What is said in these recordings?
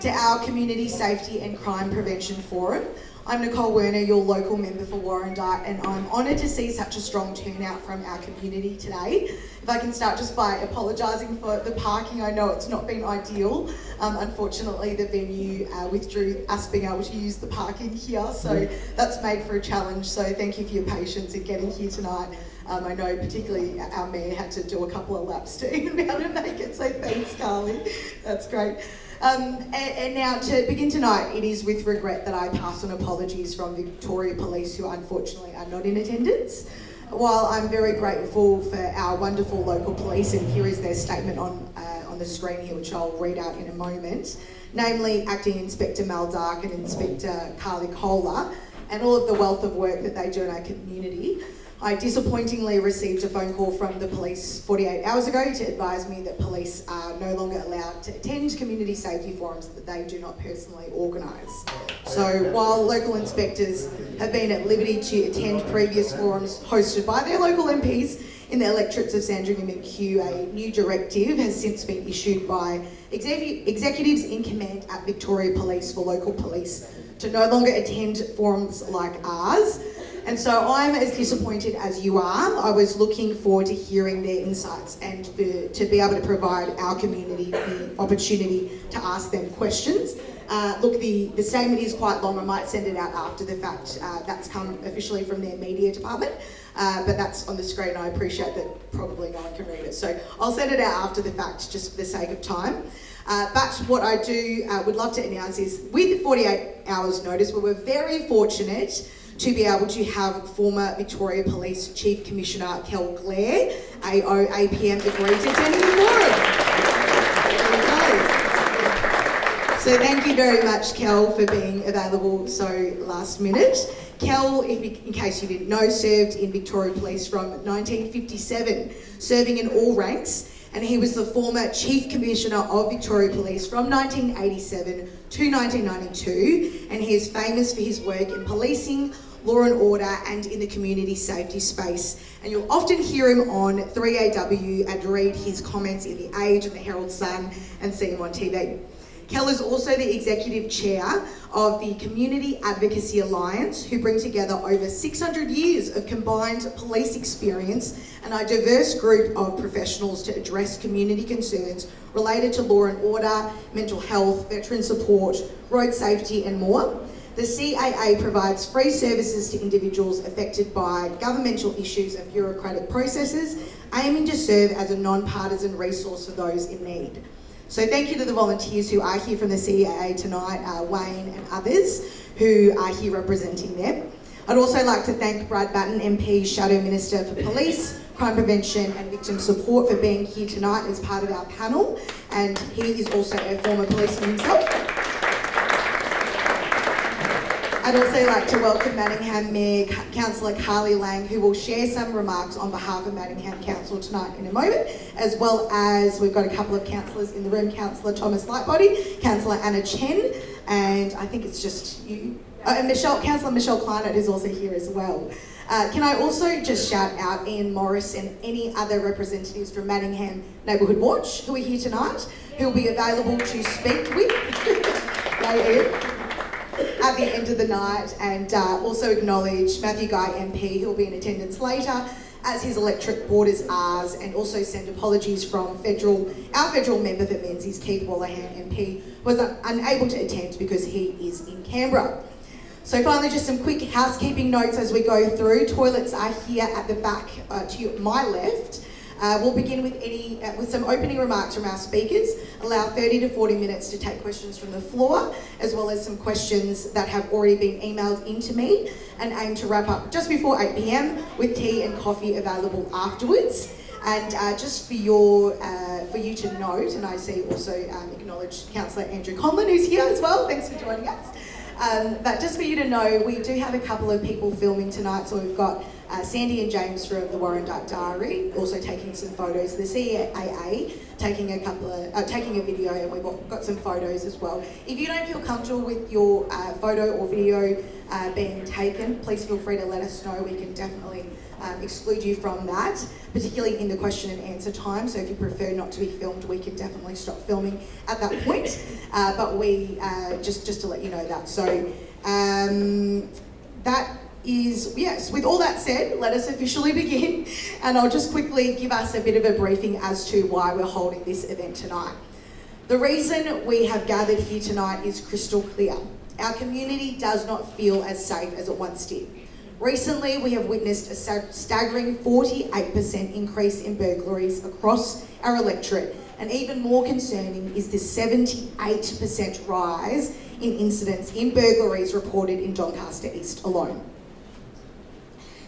to our Community Safety and Crime Prevention Forum. I'm Nicole Werner, your local member for Warrandyte, and I'm honoured to see such a strong turnout from our community today. If I can start just by apologising for the parking, I know it's not been ideal. Unfortunately, the venue withdrew us being able to use the parking here, so that's made for a challenge, so thank you for your patience in getting here tonight. I know particularly our mayor had to do a couple of laps to even be able to make it, so thanks, Carly. That's great. And now to begin tonight, it is with regret that I pass on apologies from Victoria Police, who unfortunately are not in attendance. While I'm very grateful for our wonderful local police, and here is their statement on the screen here, which I'll read out in a moment, namely Acting Inspector Mel Dark and Inspector Carly Kohler, and all of the wealth of work that they do in our community. I disappointingly received a phone call from the police 48 hours ago to advise me that police are no longer allowed to attend community safety forums that they do not personally organise. So while local inspectors have been at liberty to attend previous forums hosted by their local MPs in the electorates of Sandringham and Kew, a new directive has since been issued by executives in command at Victoria Police for local police to no longer attend forums like ours. And so I'm as disappointed as you are. I was looking forward to hearing their insights and to be able to provide our community the opportunity to ask them questions. Look, the statement is quite long. I might send it out after the fact. That's come officially from their media department, but that's on the screen. I appreciate that probably no one can read it. So I'll send it out after the fact just for the sake of time. But what I would love to announce is with 48 hours notice, we were very fortunate to be able to have former Victoria Police Chief Commissioner Kel Clare, AO APM, agree to attend the forum. So thank you very much, Kel, for being available so last minute. Kel, in case you didn't know, served in Victoria Police from 1957, serving in all ranks, and he was the former Chief Commissioner of Victoria Police from 1987 to 1992, and he is famous for his work in policing, law and order, and in the community safety space. And you'll often hear him on 3AW and read his comments in The Age and the Herald Sun and see him on TV. Kel is also the Executive Chair of the Community Advocacy Alliance, who bring together over 600 years of combined police experience and a diverse group of professionals to address community concerns related to law and order, mental health, veteran support, road safety, and more. The CAA provides free services to individuals affected by governmental issues and bureaucratic processes, aiming to serve as a non-partisan resource for those in need. So thank you to the volunteers who are here from the CAA tonight, Wayne and others who are here representing them. I'd also like to thank Brad Batten MP, Shadow Minister for Police, Crime Prevention and Victim Support, for being here tonight as part of our panel, and he is also a former policeman himself. I'd also like to welcome Manningham Mayor Councillor Carly Lang, who will share some remarks on behalf of Manningham Council tonight in a moment, as well as we've got a couple of councillors in the room, Councillor Thomas Lightbody, Councillor Anna Chen, and I think it's just you, and Councillor Michelle Kleinert is also here as well. Can I also just shout out Ian Morris and any other representatives from Manningham Neighbourhood Watch who are here tonight, who will be available to speak with at the end of the night, and also acknowledge Matthew Guy MP, who will be in attendance later, as his electorate borders ours, and also send apologies from our federal member for Menzies, Keith Wallahan MP, was unable to attend because he is in Canberra. So finally, just some quick housekeeping notes as we go through. Toilets are here at the back to my left. We'll begin with some opening remarks from our speakers, allow 30 to 40 minutes to take questions from the floor, as well as some questions that have already been emailed into me, and aim to wrap up just before 8 p.m. with tea and coffee available afterwards. And just for you to note, and I see also acknowledge Councillor Andrew Conlon, who's here as well, thanks for joining us. But just for you to know, we do have a couple of people filming tonight, so we've got Sandy and James from the Warrandyte Diary also taking some photos. The CAA taking a video, and we've got some photos as well. If you don't feel comfortable with your photo or video being taken, please feel free to let us know. We can definitely exclude you from that, particularly in the question and answer time. So if you prefer not to be filmed, we can definitely stop filming at that point. But we just to let you know that. So that is, yes, with all that said, let us officially begin. And I'll just quickly give us a bit of a briefing as to why we're holding this event tonight. The reason we have gathered here tonight is crystal clear. Our community does not feel as safe as it once did. Recently, we have witnessed a staggering 48% increase in burglaries across our electorate, and even more concerning is the 78% rise in incidents in burglaries reported in Doncaster East alone.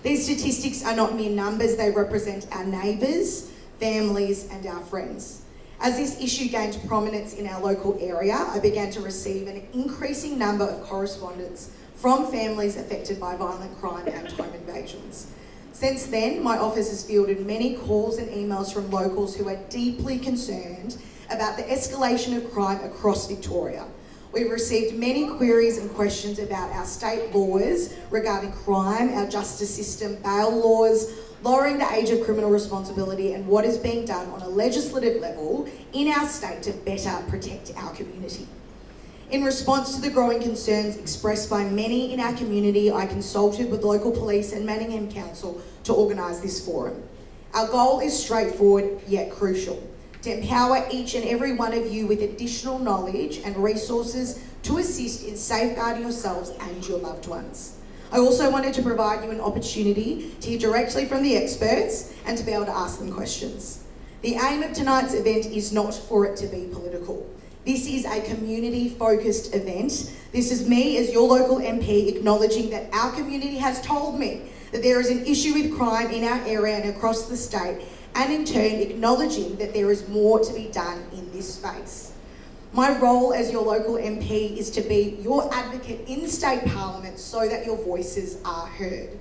These statistics are not mere numbers, they represent our neighbours, families and our friends. As this issue gained prominence in our local area, I began to receive an increasing number of correspondence from families affected by violent crime and home invasions. Since then, my office has fielded many calls and emails from locals who are deeply concerned about the escalation of crime across Victoria. We've received many queries and questions about our state laws regarding crime, our justice system, bail laws, lowering the age of criminal responsibility, and what is being done on a legislative level in our state to better protect our community. In response to the growing concerns expressed by many in our community, I consulted with local police and Manningham Council to organise this forum. Our goal is straightforward yet crucial: to empower each and every one of you with additional knowledge and resources to assist in safeguarding yourselves and your loved ones. I also wanted to provide you an opportunity to hear directly from the experts and to be able to ask them questions. The aim of tonight's event is not for it to be political. This is a community-focused event. This is me as your local MP acknowledging that our community has told me that there is an issue with crime in our area and across the state, and in turn acknowledging that there is more to be done in this space. My role as your local MP is to be your advocate in State Parliament so that your voices are heard.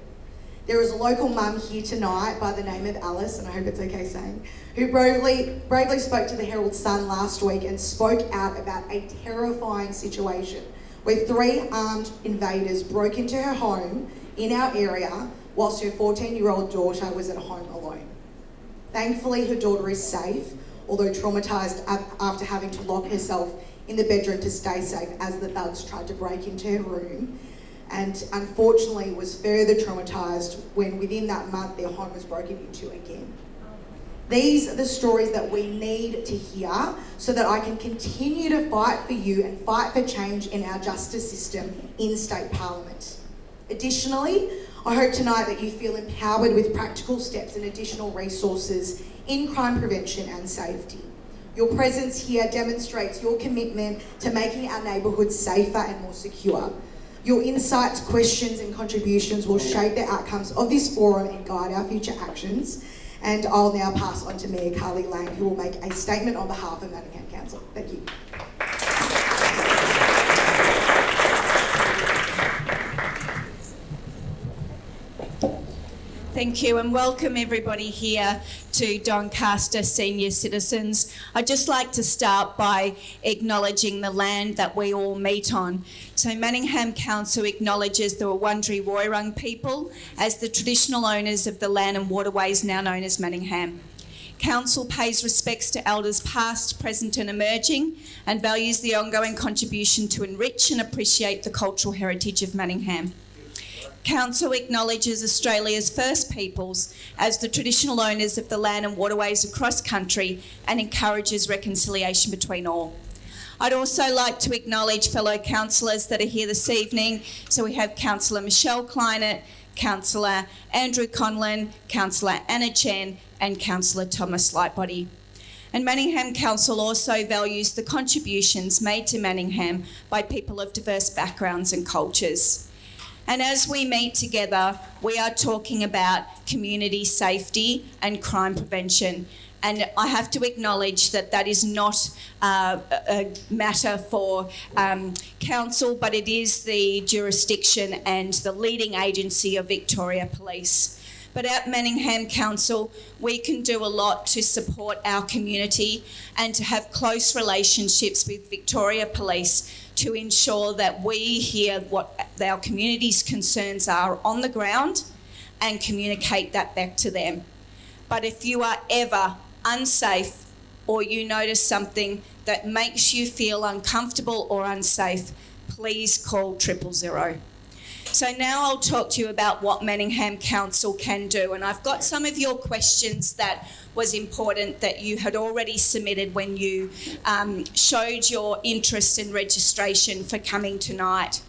There is a local mum here tonight by the name of Alice, and I hope it's okay saying, who bravely spoke to the Herald Sun last week and spoke out about a terrifying situation where 3 armed invaders broke into her home in our area whilst her 14-year-old daughter was at home alone. Thankfully, her daughter is safe, although traumatised after having to lock herself in the bedroom to stay safe as the thugs tried to break into her room, and unfortunately was further traumatised when within that month their home was broken into again. These are the stories that we need to hear so that I can continue to fight for you and fight for change in our justice system in State Parliament. Additionally, I hope tonight that you feel empowered with practical steps and additional resources in crime prevention and safety. Your presence here demonstrates your commitment to making our neighbourhoods safer and more secure. Your insights, questions and contributions will shape the outcomes of this forum and guide our future actions. And I'll now pass on to Mayor Carly Lane, who will make a statement on behalf of Manningham Council. Thank you. Thank you, and welcome everybody here to Doncaster Senior Citizens. I'd just like to start by acknowledging the land that we all meet on. So Manningham Council acknowledges the Wurundjeri Woiwurrung people as the traditional owners of the land and waterways now known as Manningham. Council pays respects to elders past, present and emerging, and values the ongoing contribution to enrich and appreciate the cultural heritage of Manningham. Council acknowledges Australia's First Peoples as the traditional owners of the land and waterways across country and encourages reconciliation between all. I'd also like to acknowledge fellow councillors that are here this evening. So we have Councillor Michelle Kleinert, Councillor Andrew Conlon, Councillor Anna Chen and Councillor Thomas Lightbody. And Manningham Council also values the contributions made to Manningham by people of diverse backgrounds and cultures. And as we meet together, we are talking about community safety and crime prevention. And I have to acknowledge that that is not a matter for council, but it is the jurisdiction and the leading agency of Victoria Police. But at Manningham Council, we can do a lot to support our community and to have close relationships with Victoria Police to ensure that we hear what our community's concerns are on the ground and communicate that back to them. But if you are ever unsafe or you notice something that makes you feel uncomfortable or unsafe, please call 000. So now I'll talk to you about what Manningham Council can do. And I've got some of your questions that was important that you had already submitted when you showed your interest in registration for coming tonight.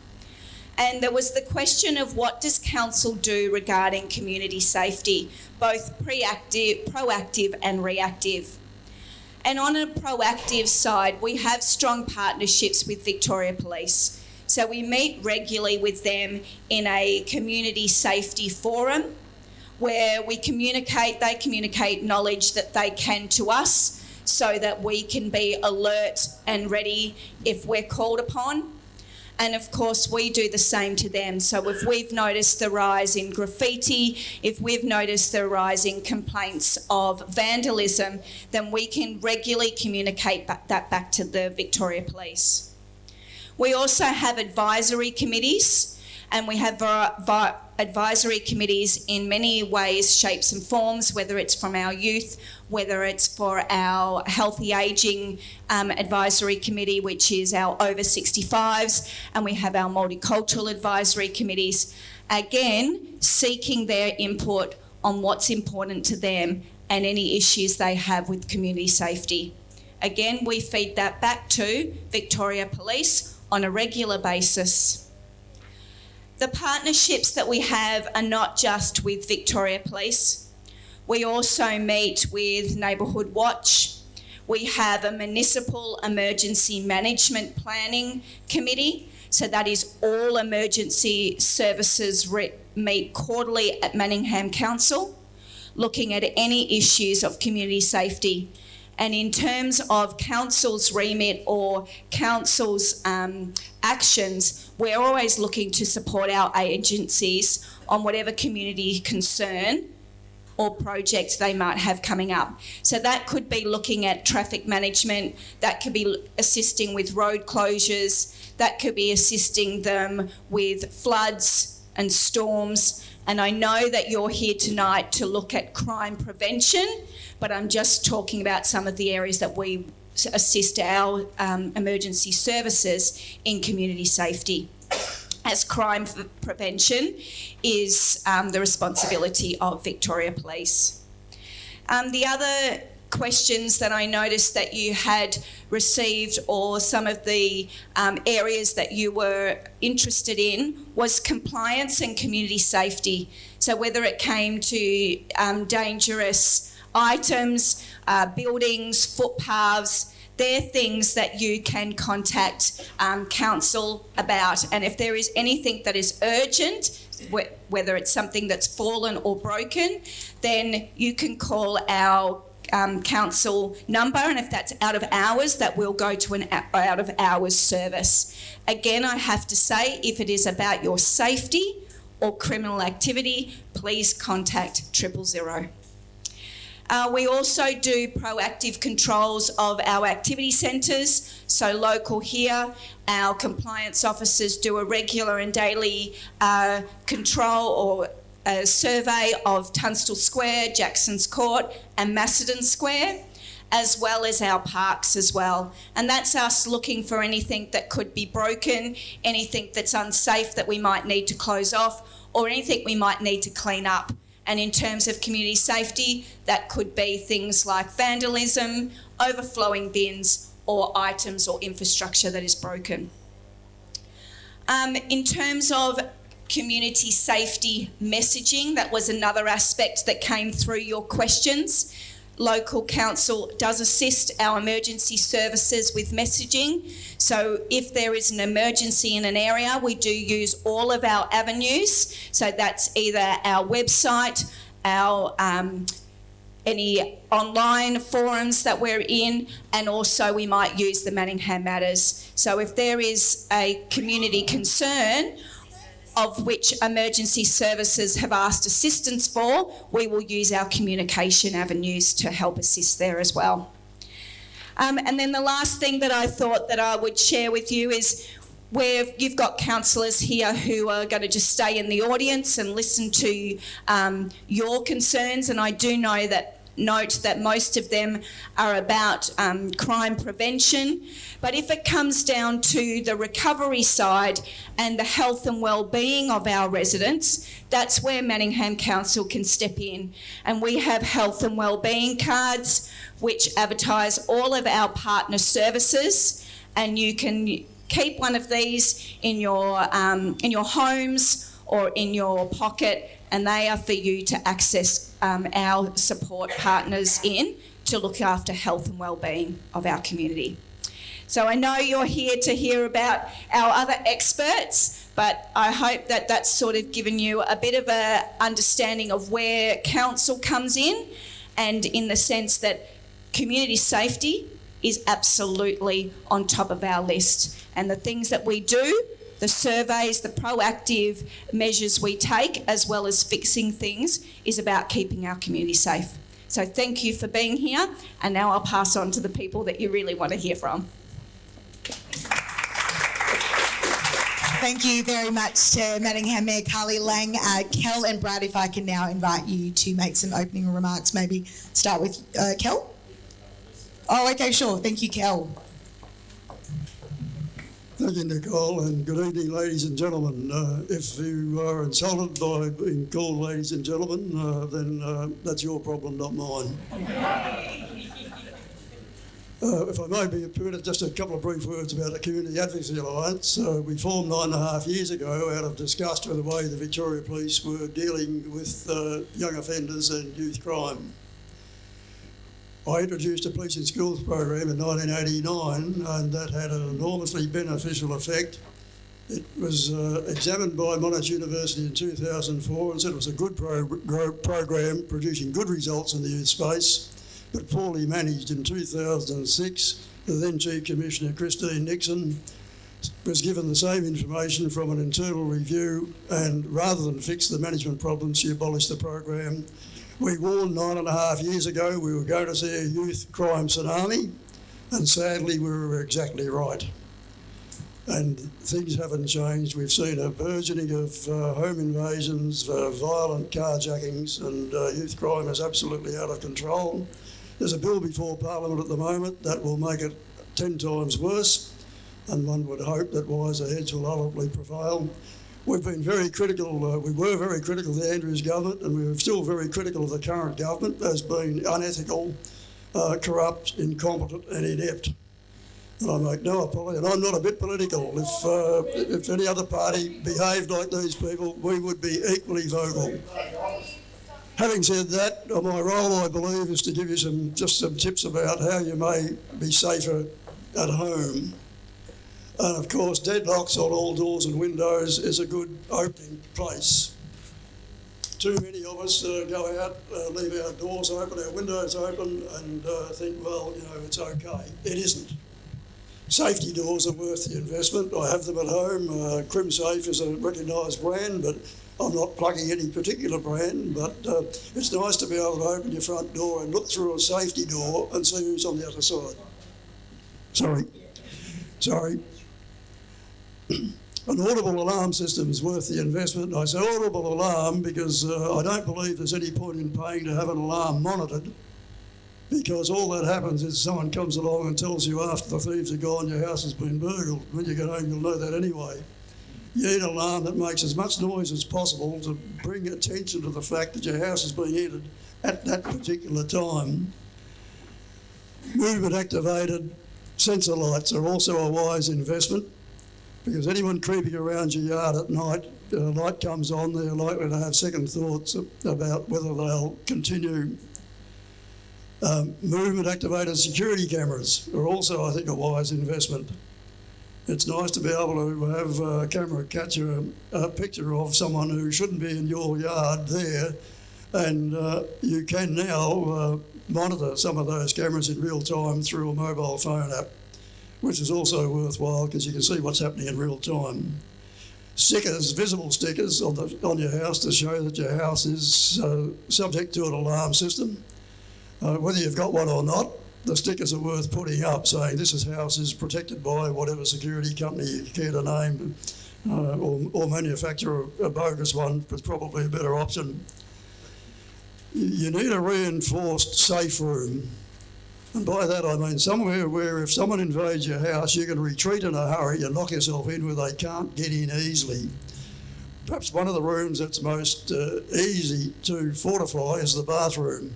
And there was the question of what does council do regarding community safety, both proactive and reactive. And on a proactive side, we have strong partnerships with Victoria Police. So we meet regularly with them in a community safety forum where they communicate knowledge that they can to us so that we can be alert and ready if we're called upon. And of course, we do the same to them. So if we've noticed the rise in graffiti, if we've noticed the rise in complaints of vandalism, then we can regularly communicate that back to the Victoria Police. We also have advisory committees, and we have advisory committees in many ways, shapes and forms, whether it's from our youth, whether it's for our healthy ageing advisory committee, which is our over 65s, and we have our multicultural advisory committees, again, seeking their input on what's important to them and any issues they have with community safety. Again, we feed that back to Victoria Police on a regular basis. The partnerships that we have are not just with Victoria Police. We also meet with Neighbourhood Watch. We have a municipal emergency management planning committee. So that is all emergency services meet quarterly at Manningham Council, looking at any issues of community safety. And in terms of council's remit or council's actions, we're always looking to support our agencies on whatever community concern or project they might have coming up. So that could be looking at traffic management, that could be assisting with road closures, that could be assisting them with floods and storms. And I know that you're here tonight to look at crime prevention, but I'm just talking about some of the areas that we assist our emergency services in community safety, as crime prevention is the responsibility of Victoria Police. The other questions that I noticed that you had received, or some of the areas that you were interested in, was compliance and community safety. So whether it came to dangerous items, buildings, footpaths, they're things that you can contact council about. And if there is anything that is urgent, whether it's something that's fallen or broken, then you can call our council number, and if that's out of hours, that will go to an out of hours service. Again, I have to say, if it is about your safety or criminal activity, please contact 000. We also do proactive controls of our activity centres. So local here, our compliance officers do a regular and daily control or a survey of Tunstall Square, Jackson's Court and Macedon Square, as well as our parks as well. And that's us looking for anything that could be broken, anything that's unsafe that we might need to close off, or anything we might need to clean up. And in terms of community safety, that could be things like vandalism, overflowing bins, or items or infrastructure that is broken. In terms of community safety messaging, that was another aspect that came through your questions. Local council does assist our emergency services with messaging. So if there is an emergency in an area, we do use all of our avenues. So that's either our website, our any online forums that we're in, and also we might use the Manningham Matters. So if there is a community concern of which emergency services have asked assistance for, we will use our communication avenues to help assist there as well. And then the last thing that I thought that I would share with you is where you've got councillors here who are going to just stay in the audience and listen to your concerns, and I do know that note that most of them are about crime prevention. But if it comes down to the recovery side and the health and well-being of our residents, that's where Manningham Council can step in. And we have health and well-being cards which advertise all of our partner services, and you can keep one of these in your homes or in your pocket, and they are for you to access our support partners in to look after health and well-being of our community. So I know you're here to hear about our other experts, but I hope that that's sort of given you a bit of a understanding of where council comes in, and in the sense that community safety is absolutely on top of our list. And the things that we do, the surveys, the proactive measures we take, as well as fixing things, is about keeping our community safe. So thank you for being here, and now I'll pass on to the people that you really want to hear from. Thank you very much to Manningham Mayor Carly Lang. Kel and Brad, if I can now invite you to make some opening remarks, maybe start with Kel. Oh, okay, sure. Thank you, Kel. Thank you, Nicole, and good evening, ladies and gentlemen. If you are insulted by being called ladies and gentlemen, then that's your problem, not mine. If I may be permitted, just a couple of brief words about the Community Advocacy Alliance. We formed 9.5 years ago out of disgust with the way the Victoria Police were dealing with young offenders and youth crime. I introduced a Police in Schools program in 1989, and that had an enormously beneficial effect. It was examined by Monash University in 2004 and said it was a good program producing good results in the youth space, but poorly managed. In 2006, the then Chief Commissioner Christine Nixon was given the same information from an internal review, and rather than fix the management problems, she abolished the program. We warned 9.5 years ago we were going to see a youth crime tsunami, and sadly we were exactly right. And things haven't changed. We've seen a burgeoning of home invasions, violent carjackings, and youth crime is absolutely out of control. There's a bill before Parliament at the moment that will make it 10 times worse, and one would hope that wiser heads will ultimately prevail. We've been very critical, we were very critical of the Andrews government, and we're still very critical of the current government as being unethical, corrupt, incompetent and inept. And I make no apology, and I'm not a bit political. If any other party behaved like these people, we would be equally vocal. Having said that, my role, I believe, is to give you some tips about how you may be safer at home. And of course, deadlocks on all doors and windows is a good opening place. Too many of us go out, leave our doors open, our windows open, and think, well, you know, it's okay. It isn't. Safety doors are worth the investment. I have them at home. CrimSafe is a recognised brand, but I'm not plugging any particular brand, but it's nice to be able to open your front door and look through a safety door and see who's on the other side. Sorry. An audible alarm system is worth the investment. I say audible alarm because I don't believe there's any point in paying to have an alarm monitored, because all that happens is someone comes along and tells you after the thieves are gone your house has been burgled. When you get home you'll know that anyway. You need an alarm that makes as much noise as possible to bring attention to the fact that your house is being entered at that particular time. Movement activated sensor lights are also a wise investment, because anyone creeping around your yard at night, a light comes on, they're likely to have second thoughts about whether they'll continue. Movement activated security cameras are also, I think, a wise investment. It's nice to be able to have a camera catch a picture of someone who shouldn't be in your yard there, and you can now monitor some of those cameras in real time through a mobile phone app, which is also worthwhile because you can see what's happening in real time. stickers, visible stickers on your house to show that your house is subject to an alarm system. Whether you've got one or not, the stickers are worth putting up saying this house is protected by whatever security company you care to name, or manufacture a bogus one, but probably a better option. You need a reinforced safe room. And by that I mean somewhere where if someone invades your house, you can retreat in a hurry and lock yourself in where they can't get in easily. Perhaps one of the rooms that's most easy to fortify is the bathroom.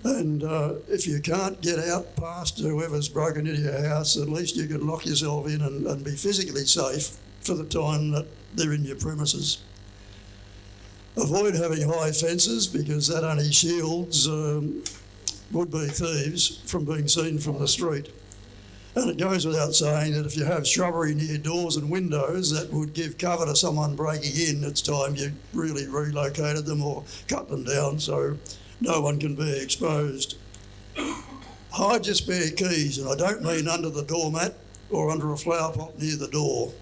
And if you can't get out past whoever's broken into your house, at least you can lock yourself in and be physically safe for the time that they're in your premises. Avoid having high fences because that only shields would-be thieves from being seen from the street. And it goes without saying that if you have shrubbery near doors and windows that would give cover to someone breaking in, it's time you really relocated them or cut them down so no one can be exposed. Hide your spare keys, and I don't mean under the doormat or under a flower pot near the door.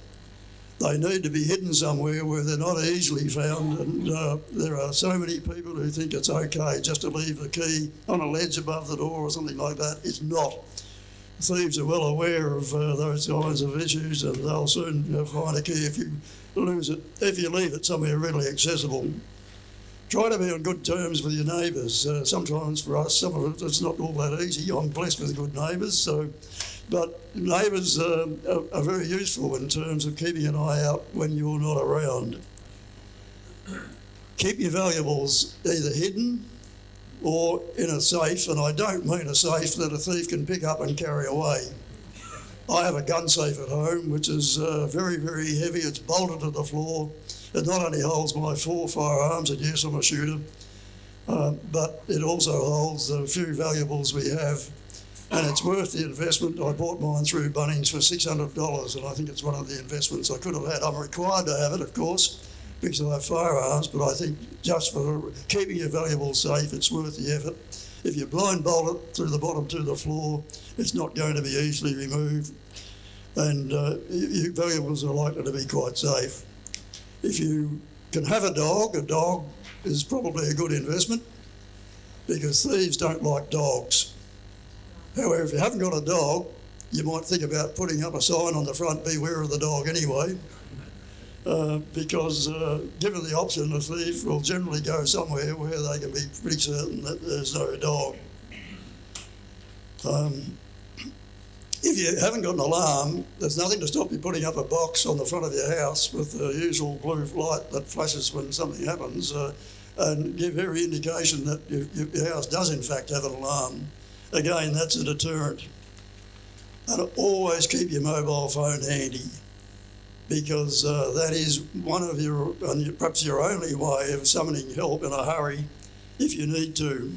They need to be hidden somewhere where they're not easily found, and there are so many people who think it's okay just to leave the key on a ledge above the door or something like that. It's not. Thieves are well aware of those kinds of issues, and they'll soon find a key if you lose it, if you leave it somewhere readily accessible. Try to be on good terms with your neighbours. Sometimes for us, some of it, it's not all that easy. I'm blessed with good neighbours, but neighbours are very useful in terms of keeping an eye out when you're not around. Keep your valuables either hidden or in a safe, and I don't mean a safe that a thief can pick up and carry away. I have a gun safe at home, which is very, very heavy. It's bolted to the floor. It not only holds my 4 firearms, and yes, I'm a shooter, but it also holds the few valuables we have, and it's worth the investment. I bought mine through Bunnings for $600, and I think it's one of the investments I could have had. I'm required to have it, of course, because I have firearms, but I think just for keeping your valuables safe, it's worth the effort. If you blind bolt it through the bottom to the floor, it's not going to be easily removed, and your valuables are likely to be quite safe. If you can have a dog is probably a good investment because thieves don't like dogs. However, if you haven't got a dog, you might think about putting up a sign on the front, beware of the dog anyway, because given the option, a thief will generally go somewhere where they can be pretty certain that there's no dog. If you haven't got an alarm, there's nothing to stop you putting up a box on the front of your house with the usual blue light that flashes when something happens and give every indication that your house does in fact have an alarm. Again, that's a deterrent. And always keep your mobile phone handy because that is one of your, and perhaps your only way of summoning help in a hurry if you need to.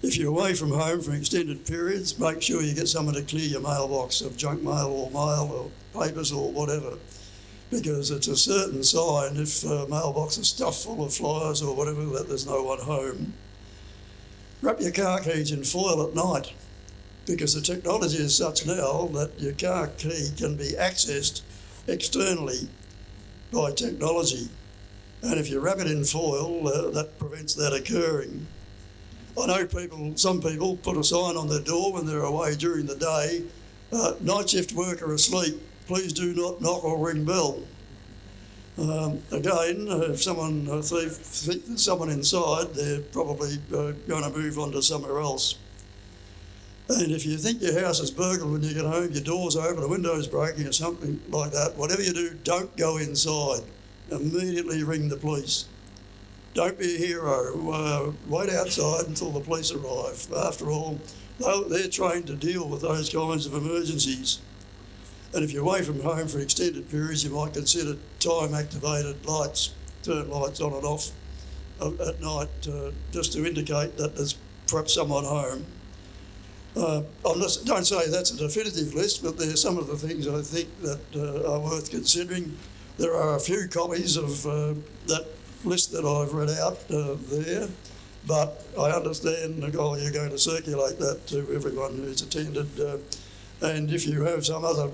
If you're away from home for extended periods, make sure you get someone to clear your mailbox of junk mail or papers or whatever, because it's a certain sign if mailbox is stuffed full of flyers or whatever that there's no one home. Wrap your car keys in foil at night, because the technology is such now that your car key can be accessed externally by technology. And if you wrap it in foil, that prevents that occurring. I know some people put a sign on their door when they're away during the day, night shift worker asleep, please do not knock or ring bell. Again, if a thief thinks there's someone inside, they're probably going to move on to somewhere else. And if you think your house is burgled when you get home, your door's open, a window's breaking or something like that, whatever you do, don't go inside. Immediately ring the police. Don't be a hero. Wait outside until the police arrive. After all, they're trained to deal with those kinds of emergencies. And if you're away from home for extended periods, you might consider time-activated lights, turn lights on and off at night just to indicate that there's perhaps someone home. Don't say that's a definitive list, but there's some of the things I think that are worth considering. There are a few copies of that list that I've read out there, but I understand, Nicole, you're going to circulate that to everyone who's attended And if you have some other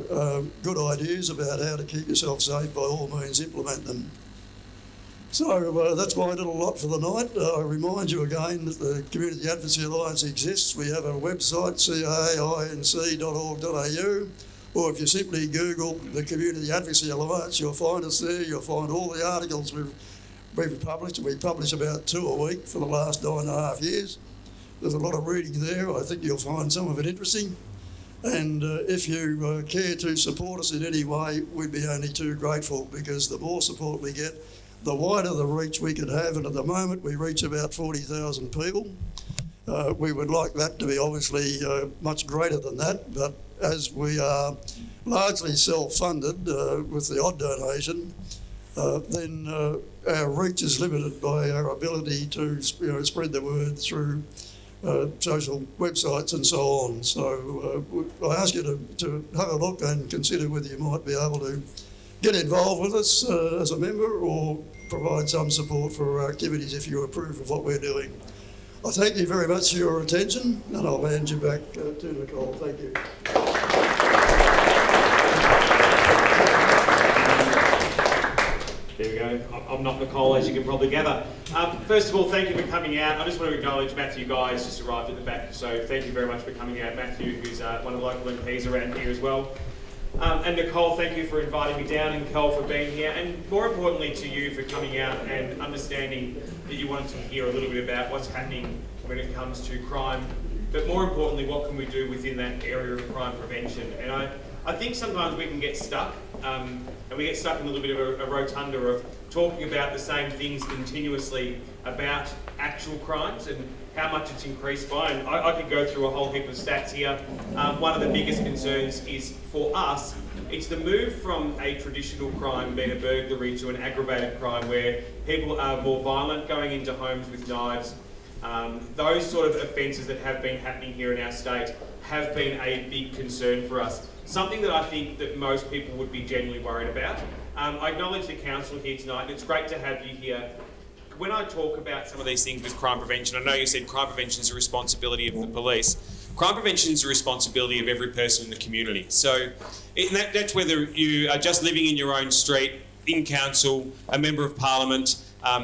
good ideas about how to keep yourself safe, by all means implement them. So that's my little lot for the night. I remind you again that the Community Advocacy Alliance exists. We have a website, cainc.org.au, or if you simply Google the Community Advocacy Alliance, you'll find us there. You'll find all the articles we've published, and we publish about 2 a week for the last 9.5 years. There's a lot of reading there. I think you'll find some of it interesting. And if you care to support us in any way, we'd be only too grateful, because the more support we get, the wider the reach we could have. And at the moment, we reach about 40,000 people. We would like that to be obviously much greater than that, but as we are largely self-funded with the odd donation, then our reach is limited by our ability to spread the word through social websites and so on. So I ask you to have a look and consider whether you might be able to get involved with us as a member, or provide some support for our activities if you approve of what we're doing. I thank you very much for your attention, and I'll hand you back to Nicole. Thank you. There we go. I'm not Nicole, as you can probably gather. First of all, thank you for coming out. I just want to acknowledge Matthew Guys just arrived at the back, so thank you very much for coming out. Matthew, who's one of the local MPs around here as well. And Nicole, thank you for inviting me down, and Kel for being here, and more importantly to you for coming out and understanding that you wanted to hear a little bit about what's happening when it comes to crime, but more importantly, what can we do within that area of crime prevention. And I think sometimes we can get stuck, and we get stuck in a little bit of a rotunda of talking about the same things continuously about actual crimes and how much it's increased by. And I could go through a whole heap of stats here. One of the biggest concerns is, for us, it's the move from a traditional crime, being a burglary, to an aggravated crime where people are more violent, going into homes with knives. Those sort of offences that have been happening here in our state have been a big concern for us. Something that I think that most people would be genuinely worried about. I acknowledge the council here tonight, and it's great to have you here. When I talk about some of these things with crime prevention, I know you said crime prevention is a responsibility of the police. Crime prevention is a responsibility of every person in the community. So that's whether you are just living in your own street, in council, a member of parliament,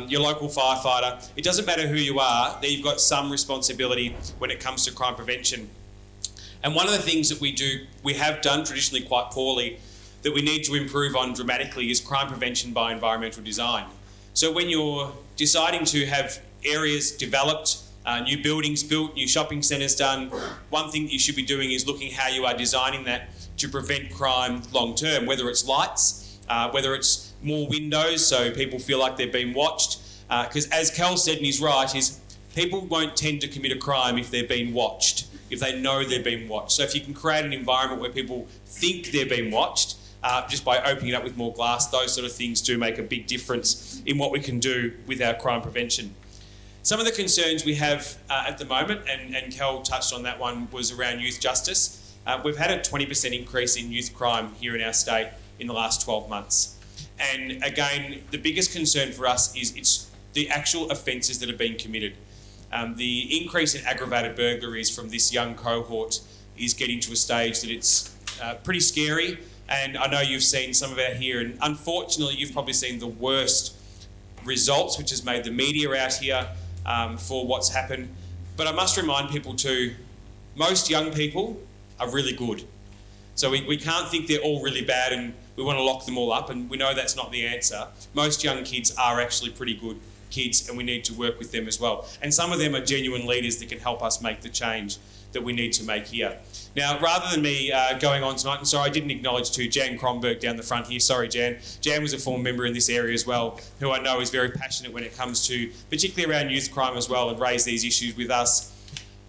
your local firefighter. It doesn't matter who you are, that you've got some responsibility when it comes to crime prevention. And one of the things that we have done traditionally quite poorly, that we need to improve on dramatically, is crime prevention by environmental design. So when you're deciding to have areas developed, new buildings built, new shopping centres done, one thing that you should be doing is looking how you are designing that to prevent crime long term, whether it's lights, whether it's more windows so people feel like they're being watched. Because as Cal said, and he's right, is people won't tend to commit a crime if they're being watched, if they know they're being watched. So if you can create an environment where people think they're being watched, just by opening it up with more glass, those sort of things do make a big difference in what we can do with our crime prevention. Some of the concerns we have at the moment, and Kel touched on that one, was around youth justice. We've had a 20% increase in youth crime here in our state in the last 12 months. And again, the biggest concern for us is it's the actual offences that are being committed. The increase in aggravated burglaries from this young cohort is getting to a stage that it's pretty scary. And I know you've seen some of it here, and unfortunately you've probably seen the worst results, which has made the media out here for what's happened. But I must remind people too, most young people are really good. So we can't think they're all really bad and we want to lock them all up, and we know that's not the answer. Most young kids are actually pretty good kids, and we need to work with them as well. And some of them are genuine leaders that can help us make the change that we need to make here. Now, rather than me going on tonight, and sorry, I didn't acknowledge too Jan Kronberg down the front here. Sorry, Jan. Jan was a former member in this area as well, who I know is very passionate when it comes to, particularly around youth crime as well, and raise these issues with us.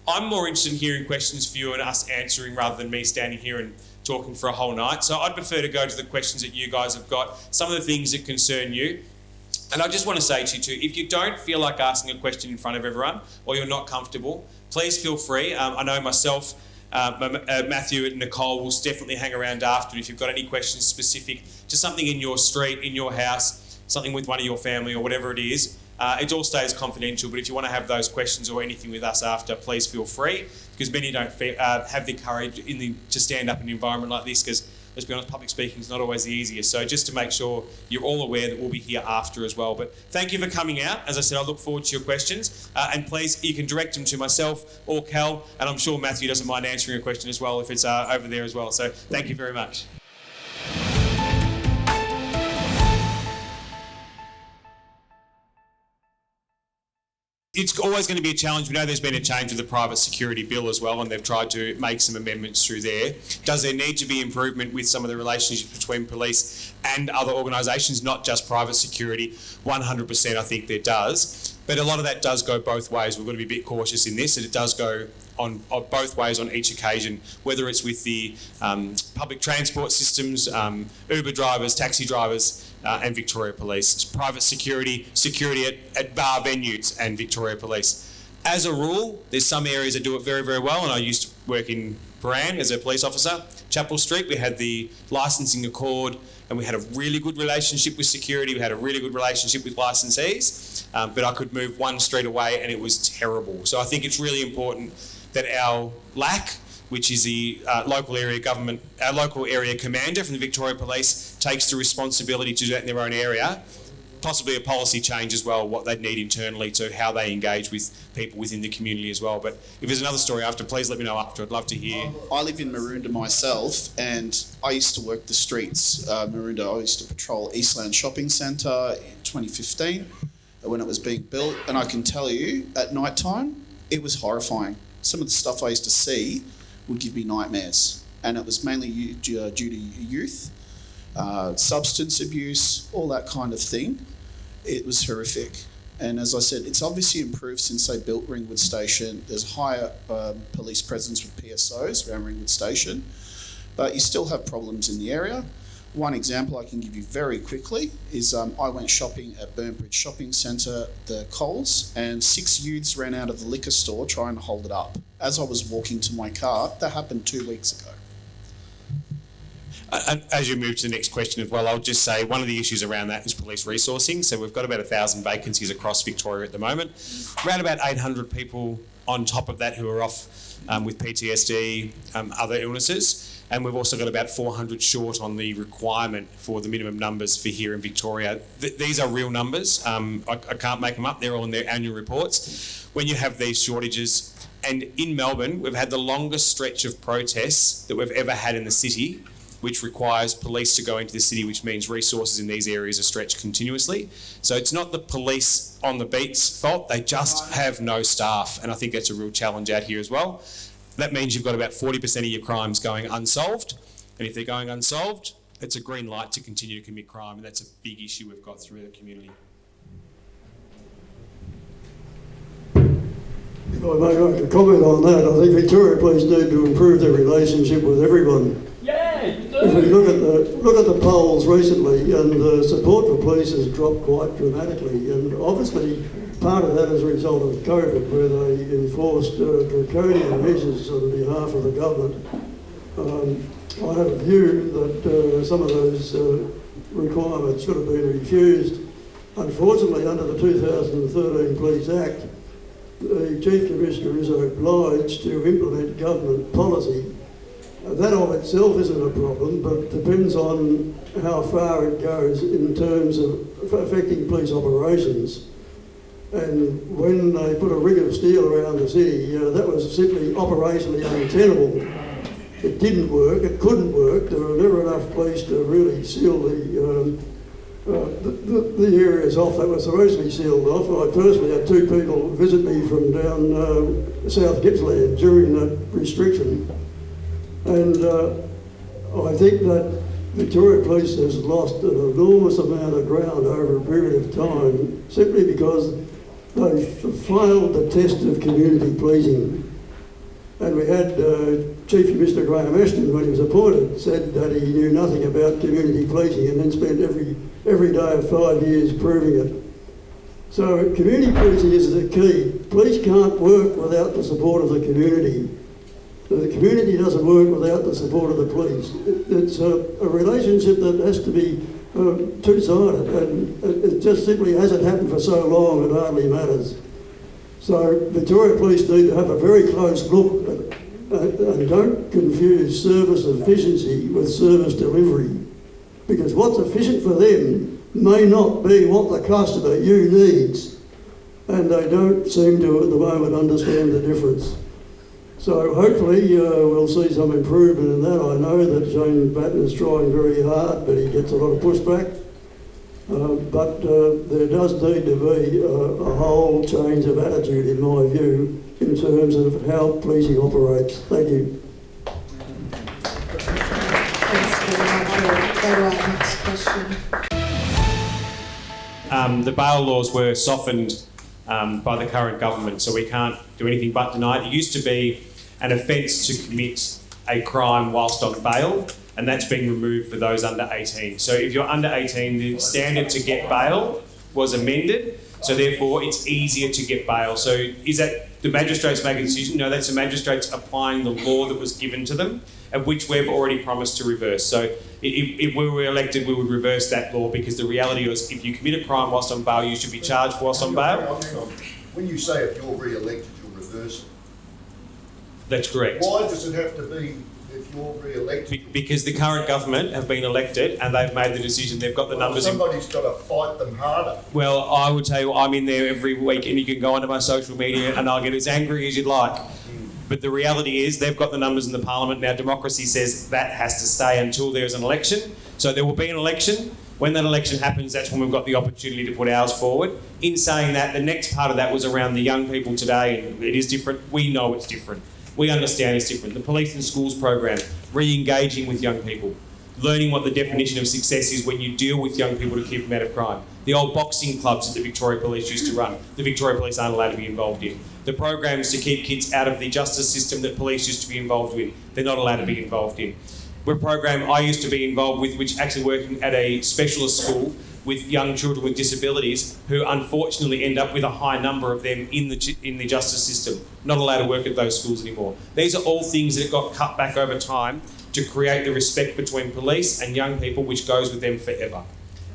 I'm more interested in hearing questions for you and us answering rather than me standing here and talking for a whole night. So I'd prefer to go to the questions that you guys have got, some of the things that concern you. And I just want to say to you too, if you don't feel like asking a question in front of everyone, or you're not comfortable, please feel free. I know myself, Matthew and Nicole will definitely hang around after. If you've got any questions specific to something in your street, in your house, something with one of your family or whatever it is, it all stays confidential. But if you want to have those questions or anything with us after, please feel free, because many don't have the courage to stand up in an environment like this, because let's be honest, public speaking is not always the easiest. So just to make sure you're all aware that we'll be here after as well. But thank you for coming out. As I said, I look forward to your questions. And please, you can direct them to myself or Cal, and I'm sure Matthew doesn't mind answering a question as well if it's over there as well. So thank you very much. It's always going to be a challenge. We know there's been a change with the private security bill as well, and they've tried to make some amendments through there. Does there need to be improvement with some of the relationships between police and other organisations, not just private security? 100% I think there does. But a lot of that does go both ways. We've got to be a bit cautious in this, and it does go on both ways on each occasion, whether it's with the public transport systems, Uber drivers, taxi drivers, and Victoria Police. It's private security at bar venues and Victoria Police. As a rule, there's some areas that do it very, very well, and I used to work in Brand as a police officer. Chapel Street, we had the licensing accord, and we had a really good relationship with security. We had a really good relationship with licensees, but I could move one street away and it was terrible. So I think it's really important that our LAC, which is the local area government, our local area commander from the Victoria Police, takes the responsibility to do that in their own area. Possibly a policy change as well, what they'd need internally to how they engage with people within the community as well. But if there's another story after, please let me know after. I'd love to hear. I live in Maroondah myself, and I used to work the streets. Maroondah, I used to patrol Eastland Shopping Centre in 2015 when it was being built, and I can tell you, at night time, it was horrifying. Some of the stuff I used to see would give me nightmares, and it was mainly due to youth, substance abuse, all that kind of thing. It was horrific. And as I said, it's obviously improved since they built Ringwood Station. There's higher police presence with PSOs around Ringwood Station, but you still have problems in the area. One example I can give you very quickly is I went shopping at Burnbridge Shopping Centre, the Coles, and 6 youths ran out of the liquor store trying to hold it up. As I was walking to my car, that happened 2 weeks ago. And as you move to the next question as well, I'll just say one of the issues around that is police resourcing. So we've got about 1,000 vacancies across Victoria at the moment. Around about 800 people on top of that who are off with PTSD, other illnesses. And we've also got about 400 short on the requirement for the minimum numbers for here in Victoria. These are real numbers. I can't make them up. They're all in their annual reports. When you have these shortages, and in Melbourne, we've had the longest stretch of protests that we've ever had in the city, which requires police to go into the city, which means resources in these areas are stretched continuously. So it's not the police on the beat's fault, they just have no staff. And I think that's a real challenge out here as well. That means you've got about 40% of your crimes going unsolved. And if they're going unsolved, it's a green light to continue to commit crime. And that's a big issue we've got through the community. If I may make a comment on that, I think Victoria Police need to improve their relationship with everyone. Yeah, you do. If we look at the polls recently, and the support for police has dropped quite dramatically, and obviously part of that is a result of COVID, where they enforced draconian measures on behalf of the government. I have a view that some of those requirements should have been refused. Unfortunately, under the 2013 Police Act, the Chief Commissioner is obliged to implement government policy. That of itself isn't a problem, but depends on how far it goes in terms of affecting police operations. And when they put a ring of steel around the city, that was simply operationally untenable. It didn't work, it couldn't work. There were never enough police to really seal the areas off that were supposed to be sealed off. I personally had 2 people visit me from down South Gippsland during that restriction. And I think that Victoria Police has lost an enormous amount of ground over a period of time simply because they failed the test of community policing. And we had Chief Commissioner Graham Ashton, when he was appointed, said that he knew nothing about community policing and then spent every day of 5 years proving it. So community policing is the key. Police can't work without the support of the community. The community doesn't work without the support of the police. It's a relationship that has to be two-sided, and it just simply hasn't happened for so long it hardly matters. So Victoria Police need to have a very close look and don't confuse service efficiency with service delivery, because what's efficient for them may not be what the customer, you, needs, and they don't seem to at the moment understand the difference. So hopefully we'll see some improvement in that. I know that Shane Batten is trying very hard, but he gets a lot of pushback. But there does need to be a whole change of attitude, in my view, in terms of how policing operates. Thank you. Thanks very much. We'll go to our next question. The bail laws were softened by the current government, so we can't do anything but deny it. It used to be an offence to commit a crime whilst on bail, and that's been removed for those under 18. So if you're under 18, the standard to get bail was amended, so therefore it's easier to get bail. So is that the magistrates make a decision? No, that's the magistrates applying the law that was given to them, and which we've already promised to reverse. So if we were elected, we would reverse that law, because the reality is if you commit a crime whilst on bail, you should be charged whilst on bail. Hang on. When you say if you're re-elected, you'll reverse it. That's correct. Why does it have to be if you're re-elected? Because the current government have been elected and they've made the decision. They've got the numbers. Somebody's got to fight them harder. Well, I would tell you, I'm in there every week, and you can go onto my social media and I'll get as angry as you'd like. But the reality is they've got the numbers in the parliament. Now, democracy says that has to stay until there's an election. So there will be an election. When that election happens, that's when we've got the opportunity to put ours forward. In saying that, the next part of that was around the young people today, and it is different. We know it's different. We understand it's different. The Police in Schools program, re-engaging with young people, learning what the definition of success is when you deal with young people to keep them out of crime. The old boxing clubs that the Victoria Police used to run, the Victoria Police aren't allowed to be involved in. The programs to keep kids out of the justice system that police used to be involved with, they're not allowed to be involved in. A program I used to be involved with, which actually working at a specialist school with young children with disabilities who unfortunately end up with a high number of them in the justice system, not allowed to work at those schools anymore. These are all things that got cut back over time to create the respect between police and young people, which goes with them forever.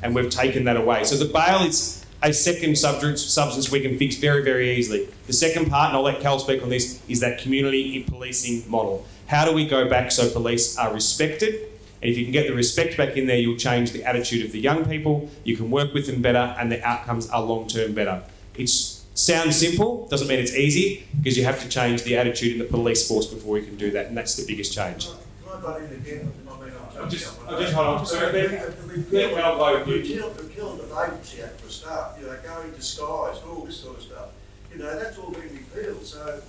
And we've taken that away. So the bail is a second substance we can fix very, very easily. The second part, and I'll let Cal speak on this, is that community policing model. How do we go back so police are respected? And if you can get the respect back in there, you'll change the attitude of the young people, you can work with them better, and the outcomes are long-term better. It sounds simple, doesn't mean it's easy, because you have to change the attitude in the police force before you can do that, and that's the biggest change. Can I butt in again? I'll just hold on. Sorry, Ben. Repeal the Vacancy Act for a start, go in disguise, all this sort of stuff. That's all been repealed. So,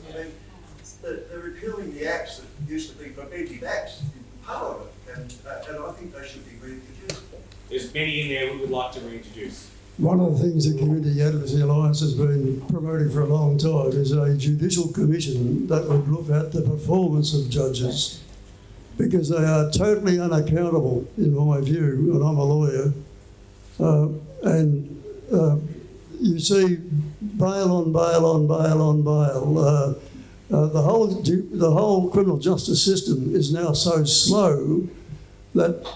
they're repealing the acts that used to be preventive acts in Parliament, and I think they should be reintroduced. There's many in there we would like to reintroduce. One of the things the Community Advocacy Alliance has been promoting for a long time is a judicial commission that would look at the performance of judges, because they are totally unaccountable, in my view, and I'm a lawyer, you see bail on bail on bail on bail. The whole criminal justice system is now so slow that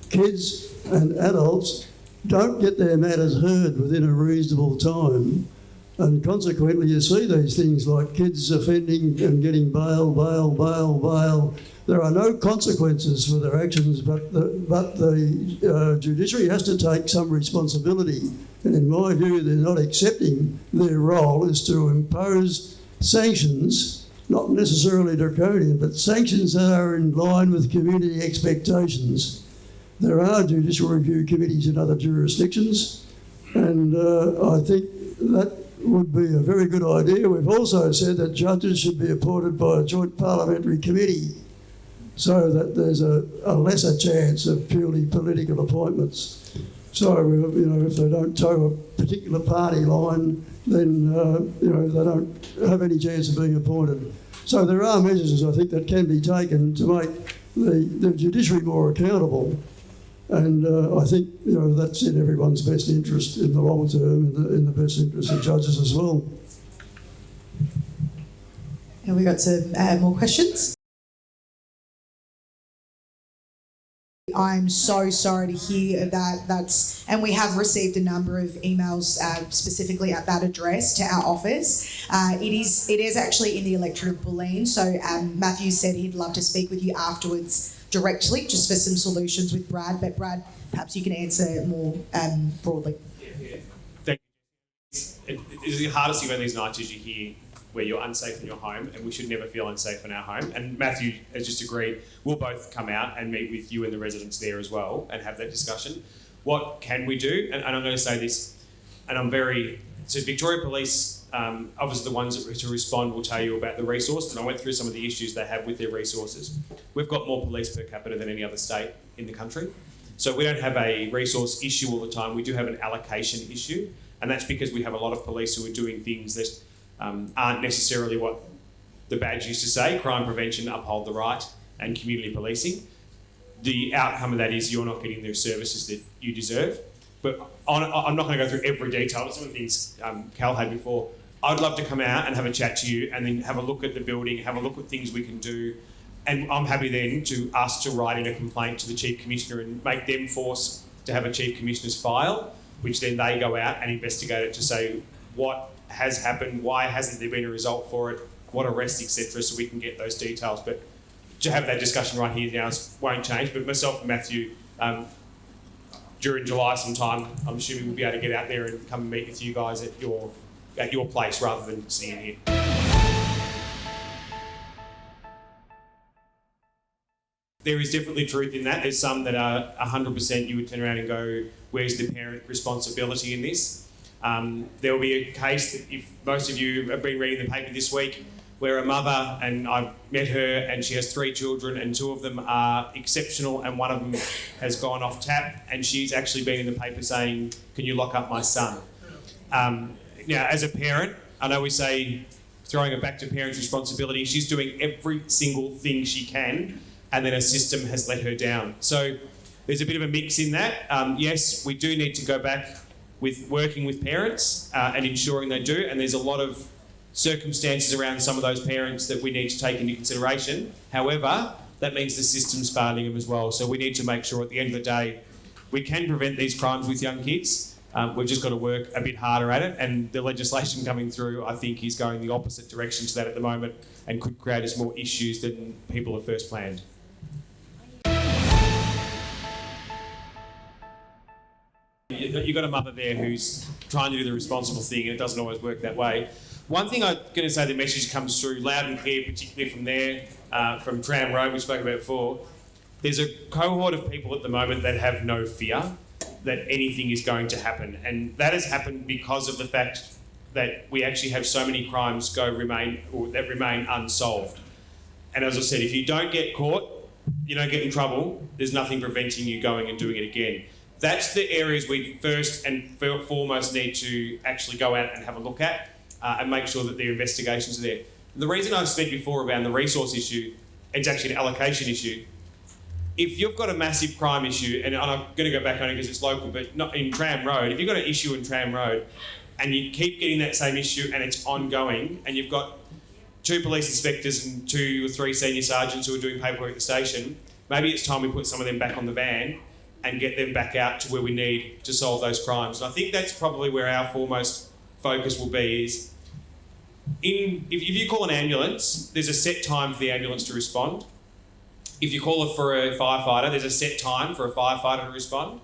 kids and adults don't get their matters heard within a reasonable time, and consequently you see these things like kids offending and getting bail. There are no consequences for their actions, but the judiciary has to take some responsibility, and in my view they're not accepting their role is to impose sanctions, not necessarily draconian, but sanctions that are in line with community expectations. There are judicial review committees in other jurisdictions, and I think that would be a very good idea. We've also said that judges should be appointed by a joint parliamentary committee so that there's a lesser chance of purely political appointments. So, if they don't toe a particular party line, then, they don't have any chance of being appointed. So there are measures, I think, that can be taken to make the judiciary more accountable. And I think, that's in everyone's best interest in the long term, in the best interest of judges as well. And we got some more questions. I'm so sorry to hear that. And we have received a number of emails specifically at that address to our office. It is actually in the electorate of Bulleen. So Matthew said he'd love to speak with you afterwards directly, just for some solutions with Brad. But Brad, perhaps you can answer more broadly. Thank you. It's the hardest thing about these nights is you hear where you're unsafe in your home, and we should never feel unsafe in our home. And Matthew has just agreed, we'll both come out and meet with you and the residents there as well and have that discussion. What can we do? And I'm going to say this, and so Victoria Police, obviously the ones to respond will tell you about the resource, and I went through some of the issues they have with their resources. We've got more police per capita than any other state in the country. So we don't have a resource issue all the time. We do have an allocation issue, and that's because we have a lot of police who are doing things that aren't necessarily what the badge used to say: crime prevention, uphold the right, and community policing. The outcome of that is you're not getting the services that you deserve. But I'm not going to go through every detail, but some of the things Cal had before. I'd love to come out and have a chat to you and then have a look at the building, have a look at things we can do. And I'm happy then to write in a complaint to the Chief Commissioner and make them force to have a Chief Commissioner's file, which then they go out and investigate it to say what has happened, why hasn't there been a result for it, what arrests, etc., so we can get those details. But to have that discussion right here now won't change. But myself and Matthew, during July sometime, I'm assuming we'll be able to get out there and come and meet with you guys at your place rather than sitting in here. There is definitely truth in that. There's some that are 100% you would turn around and go, where's the parent responsibility in this? There will be a case that if most of you have been reading the paper this week, where a mother, and I've met her, and she has 3 children, and 2 of them are exceptional, and 1 of them has gone off tap, and she's actually been in the paper saying, can you lock up my son? Now, as a parent, I know we say throwing it back to parents' responsibility, she's doing every single thing she can, and then her system has let her down. So there's a bit of a mix in that. Yes, we do need to go back with working with parents and ensuring they do, and there's a lot of circumstances around some of those parents that we need to take into consideration. However, that means the system's failing them as well. So we need to make sure at the end of the day, we can prevent these crimes with young kids. We've just got to work a bit harder at it, and the legislation coming through, I think, is going the opposite direction to that at the moment and could create us more issues than people have first planned. You've got a mother there who's trying to do the responsible thing, and it doesn't always work that way. One thing I'm going to say, the message comes through loud and clear, particularly from there, from Tram Road, we spoke about before. There's a cohort of people at the moment that have no fear that anything is going to happen, and that has happened because of the fact that we actually have so many crimes remain unsolved. And as I said, if you don't get caught, you don't get in trouble, there's nothing preventing you going and doing it again. That's the areas we first and foremost need to actually go out and have a look at and make sure that their investigations are there. The reason I said before about the resource issue, it's actually an allocation issue. If you've got a massive crime issue, and I'm going to go back on it because it's local, but not in Tram Road, if you've got an issue in Tram Road and you keep getting that same issue and it's ongoing, and you've got 2 police inspectors and 2 or 3 senior sergeants who are doing paperwork at the station, maybe it's time we put some of them back on the van and get them back out to where we need to solve those crimes. And I think that's probably where our foremost focus will be is, if you call an ambulance, there's a set time for the ambulance to respond. If you call it for a firefighter, there's a set time for a firefighter to respond.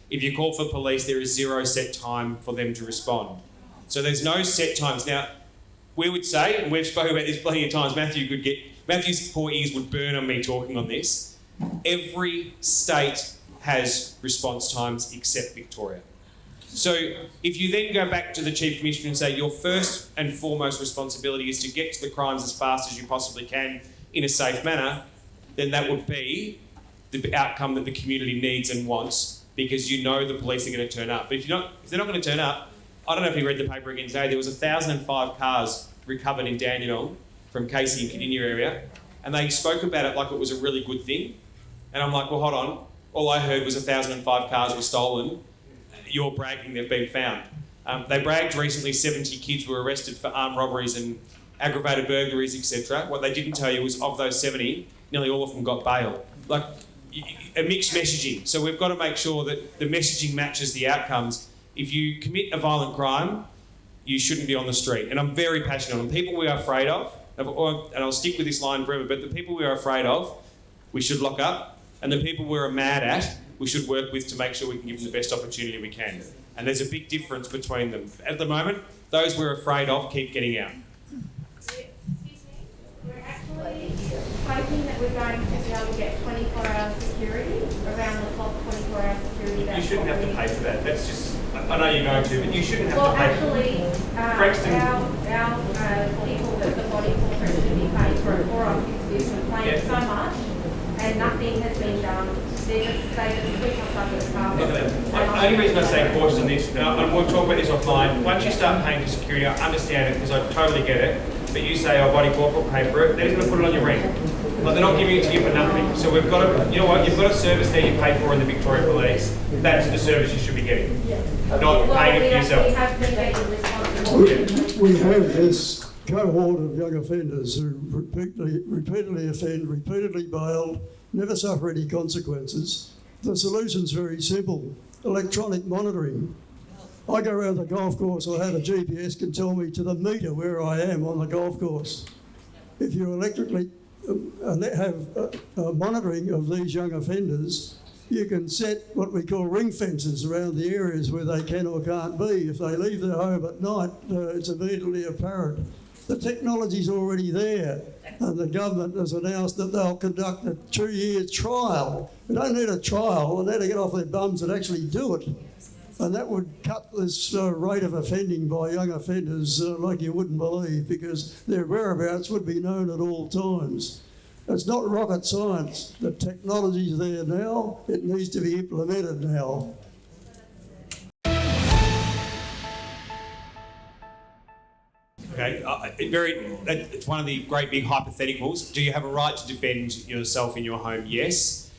If you call for police, there is 0 set time for them to respond. So there's no set times. Now, we would say, and we've spoken about this plenty of times, Matthew's poor ears would burn on me talking on this. Every state has response times except Victoria. So if you then go back to the Chief Commissioner and say your first and foremost responsibility is to get to the crimes as fast as you possibly can in a safe manner, then that would be the outcome that the community needs and wants, because you know the police are going to turn up. But if they're not going to turn up, I don't know if you read the paper again today, there was 1,005 cars recovered in Dandenong from Casey and Cardinia area, and they spoke about it like it was a really good thing. And I'm like, well, hold on. All I heard was 1,005 cars were stolen. You're bragging they've been found. They bragged recently 70 kids were arrested for armed robberies and aggravated burglaries, etc. What they didn't tell you was of those 70, nearly all of them got bail. Like, a mixed messaging. So we've got to make sure that the messaging matches the outcomes. If you commit a violent crime, you shouldn't be on the street. And I'm very passionate on people we are afraid of, and I'll stick with this line forever, but the people we are afraid of, we should lock up. And the people we're mad at, we should work with to make sure we can give them the best opportunity we can. And there's a big difference between them. At the moment, those we're afraid of keep getting out. Excuse me, we're actually hoping that we're going to be able to get 24-hour security, around the clock 24-hour security. You shouldn't have to pay for that. That's just, I know you're going to, but you shouldn't have to pay for that. Actually, our people that the body corporate should be paid for us is complained so much, and nothing has been done. They just sweep us under the carpet. The only reason I say cautious on this, and we'll talk about this offline, once you start paying for security, I understand it because I totally get it, but you say, oh, body corporate pay for it, they're just going to put it on your rent. Like, they're not giving it to you for nothing. So we've got to, you know what, you've got a service there you pay for in the Victoria Police. That's the service you should be getting, not paying it for yourself. We have been getting responsible. We have this cohort of young offenders who repeatedly offend, repeatedly bail, never suffer any consequences. The solution's very simple: electronic monitoring. I go around the golf course, I have a GPS can tell me to the metre where I am on the golf course. If you electrically have monitoring of these young offenders, you can set what we call ring fences around the areas where they can or can't be. If they leave their home at night, it's immediately apparent. The technology's already there, and the government has announced that they'll conduct a 2-year trial. We don't need a trial, they need to get off their bums and actually do it. And that would cut this rate of offending by young offenders like you wouldn't believe, because their whereabouts would be known at all times. It's not rocket science. The technology's there now. It needs to be implemented now. Okay, it's one of the great big hypotheticals. Do you have a right to defend yourself in your home? Yes.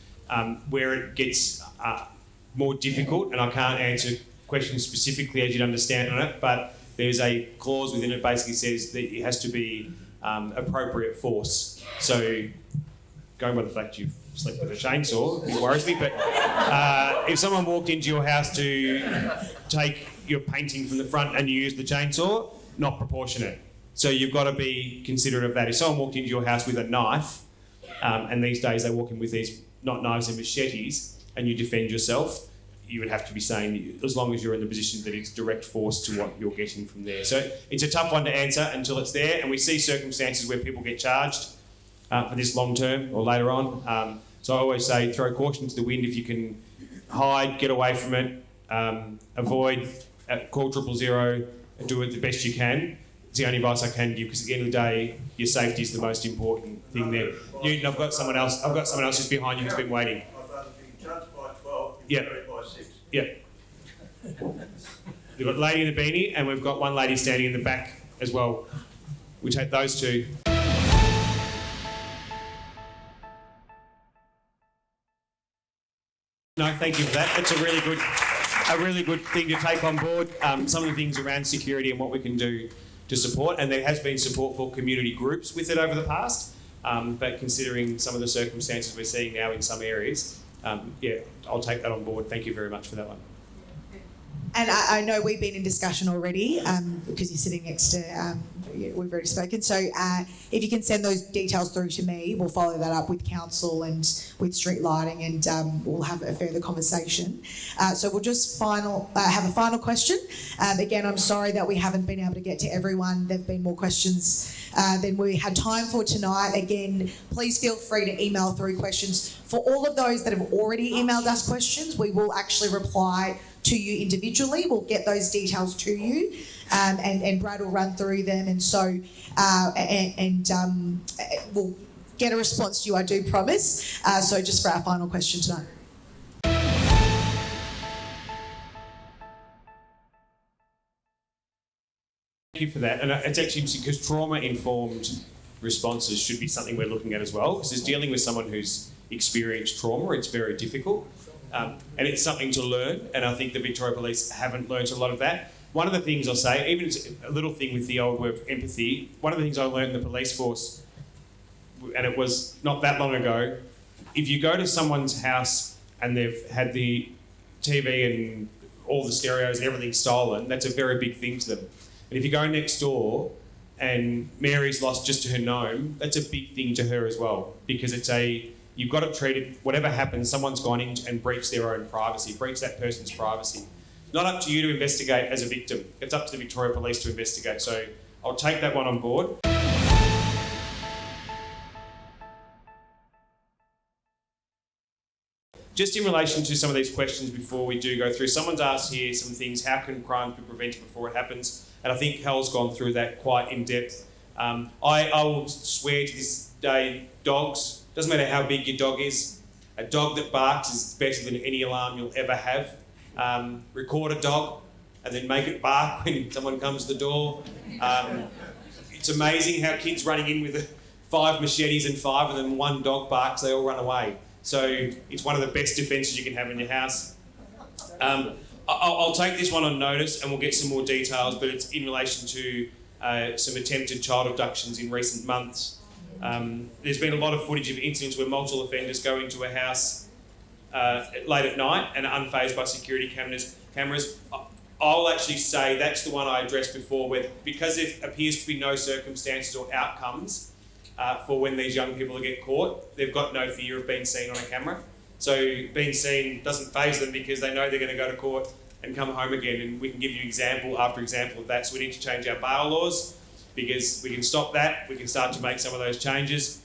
Where it gets more difficult, and I can't answer questions specifically as you'd understand on it, but there's a clause within it basically says that it has to be appropriate force. So, going by the fact you've slept with a chainsaw, it worries me, but if someone walked into your house to take your painting from the front and you used the chainsaw, not proportionate. So you've got to be considerate of that. If someone walked into your house with a knife, and these days they walk in with these, not knives and machetes, and you defend yourself, you would have to be saying, as long as you're in the position that it's direct force to what you're getting from there. So it's a tough one to answer until it's there, and we see circumstances where people get charged for this long term or later on. So I always say, throw caution to the wind. If you can hide, get away from it, avoid, call 000, and do it the best you can. It's the only advice I can give, because at the end of the day, your safety is the most important thing there. Newton, I've got someone else just behind you who's been waiting. I've only been judged by 12, Yeah. carried by 6. Yeah. We've got a lady in a beanie, and we've got one lady standing in the back as well. We take those two. No, thank you for that. That's a really good thing to take on board. Some of the things around security and what we can do to support, and there has been support for community groups with it over the past. But considering some of the circumstances we're seeing now in some areas, I'll take that on board. Thank you very much for that one. And I know we've been in discussion already because you're sitting next to, we've already spoken. So if you can send those details through to me, we'll follow that up with council and with street lighting, and we'll have a further conversation. So we'll just have a final question. Again, I'm sorry that we haven't been able to get to everyone. There have been more questions than we had time for tonight. Again, please feel free to email through questions. For all of those that have already emailed us questions, we will actually reply to you individually. We'll get those details to you, and Brad will run through them, and so we'll get a response to you, I do promise. So just for our final question tonight. Thank you for that. And it's actually because trauma-informed responses should be something we're looking at as well, because it's dealing with someone who's experienced trauma, it's very difficult. And it's something to learn, and I think the Victoria Police haven't learnt a lot of that. One of the things I'll say, even it's a little thing with the old word empathy, one of the things I learned in the police force, and it was not that long ago, if you go to someone's house and they've had the TV and all the stereos and everything stolen, that's a very big thing to them. And if you go next door and Mary's lost just her gnome, that's a big thing to her as well, because you've got to treat it, whatever happens, someone's gone in and breached their own privacy, breached that person's privacy. Not up to you to investigate as a victim. It's up to the Victoria Police to investigate. So I'll take that one on board. Just in relation to some of these questions before we do go through, someone's asked here some things, how can crime be prevented before it happens? And I think Hal's gone through that quite in depth. I will swear to this day, dogs, doesn't matter how big your dog is, a dog that barks is better than any alarm you'll ever have. Record a dog and then make it bark when someone comes to the door. It's amazing how kids running in with 5 machetes and 5 of them, one dog barks, they all run away. So it's one of the best defences you can have in your house. I'll take this one on notice and we'll get some more details, but it's in relation to some attempted child abductions in recent months. There's been a lot of footage of incidents where multiple offenders go into a house late at night and are unfazed by security cameras. I'll actually say that's the one I addressed before, where because there appears to be no circumstances or outcomes for when these young people get caught, they've got no fear of being seen on a camera. So being seen doesn't faze them because they know they're going to go to court and come home again. And we can give you example after example of that. So we need to change our bail laws because we can stop that. We can start to make some of those changes.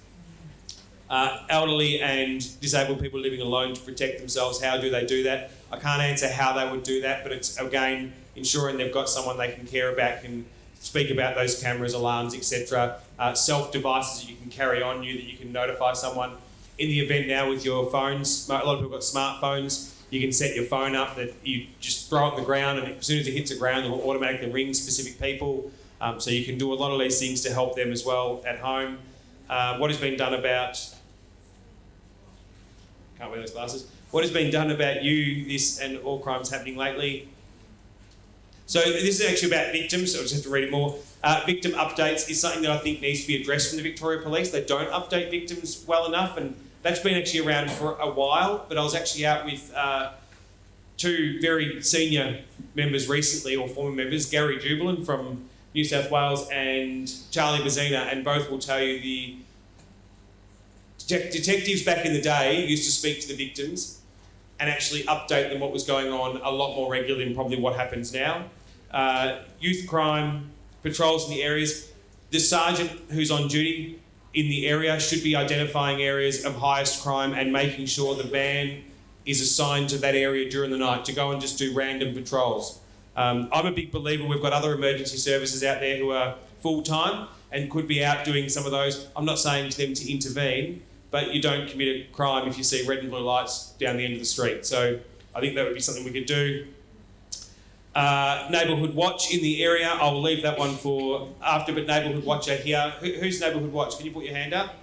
Elderly and disabled people living alone to protect themselves, how do they do that? I can't answer how they would do that, but it's, again, ensuring they've got someone they can care about, can speak about those cameras, alarms, etc. Self-devices that you can carry on you, that you can notify someone. In the event now with your phones, a lot of people have got smartphones, you can set your phone up that you just throw it on the ground and as soon as it hits the ground, it will automatically ring specific people. So you can do a lot of these things to help them as well at home. What has been done about... Can't wear those glasses. What has been done about you, this and all crimes happening lately? So this is actually about victims, so I'll just have to read it more. Victim updates is something that I think needs to be addressed from the Victoria Police. They don't update victims well enough, and that's been actually around for a while, but I was actually out with 2 very senior members recently, or former members, Gary Jubilant from New South Wales and Charlie Bazina, and both will tell you the detectives back in the day used to speak to the victims and actually update them what was going on a lot more regularly than probably what happens now. Youth crime, patrols in the areas. The sergeant who's on duty in the area should be identifying areas of highest crime and making sure the van is assigned to that area during the night to go and just do random patrols. I'm a big believer we've got other emergency services out there who are full-time and could be out doing some of those. I'm not saying to them to intervene, but you don't commit a crime if you see red and blue lights down the end of the street. So I think that would be something we could do. Neighbourhood watch in the area, I'll leave that one for after, but neighbourhood watch are here. Who's neighbourhood watch? Can you put your hand up?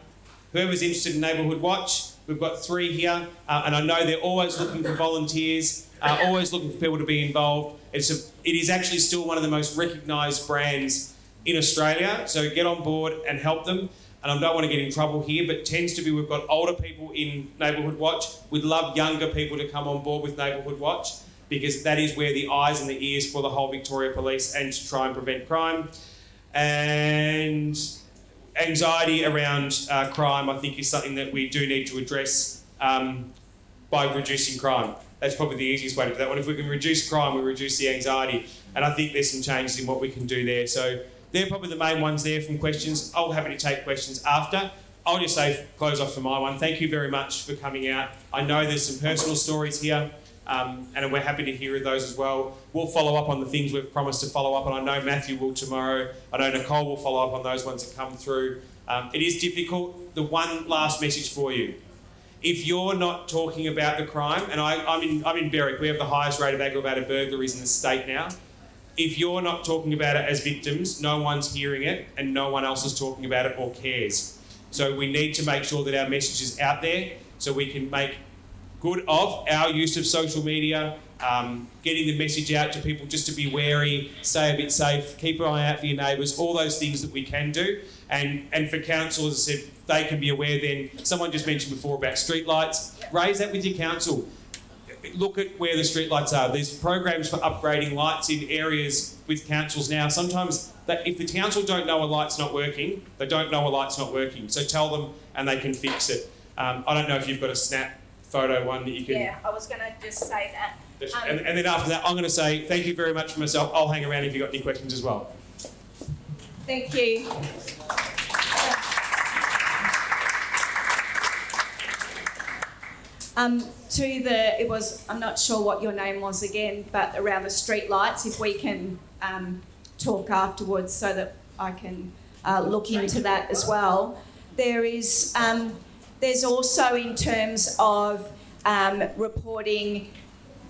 Whoever's interested in neighbourhood watch, we've got 3 here, and I know they're always looking for volunteers, always looking for people to be involved. It is actually still one of the most recognised brands in Australia, so get on board and help them. And I don't want to get in trouble here, but tends to be we've got older people in Neighbourhood Watch. We'd love younger people to come on board with Neighbourhood Watch because that is where the eyes and the ears for the whole Victoria Police and to try and prevent crime. And anxiety around crime, I think, is something that we do need to address by reducing crime. That's probably the easiest way to do that one. If we can reduce crime, we reduce the anxiety. And I think there's some changes in what we can do there. So they're probably the main ones there from questions. I'll be happy to take questions after. I'll just say, close off for my one. Thank you very much for coming out. I know there's some personal stories here, and we're happy to hear those as well. We'll follow up on the things we've promised to follow up on. I know Matthew will tomorrow. I know Nicole will follow up on those ones that come through. It is difficult. The one last message for you. If you're not talking about the crime, and I'm in Berwick, we have the highest rate of aggravated burglaries in the state now. If you're not talking about it as victims, no one's hearing it and no one else is talking about it or cares. So we need to make sure that our message is out there so we can make good of our use of social media, getting the message out to people just to be wary, stay a bit safe, keep an eye out for your neighbours, all those things that we can do. And for council, as I said, they can be aware then. Someone just mentioned before about street lights. Raise that with your council. Look at where the street lights are. There's programs for upgrading lights in areas with councils now. Sometimes if the council don't know a light's not working, they don't know a light's not working. So tell them and they can fix it. I don't know if you've got a snap photo one that you can... Yeah, I was going to just say that. And then after that, I'm going to say thank you very much for myself. I'll hang around if you've got any questions as well. Thank you. I'm not sure what your name was again, but around the street lights, if we can talk afterwards so that I can look into that as well. There's also in terms of reporting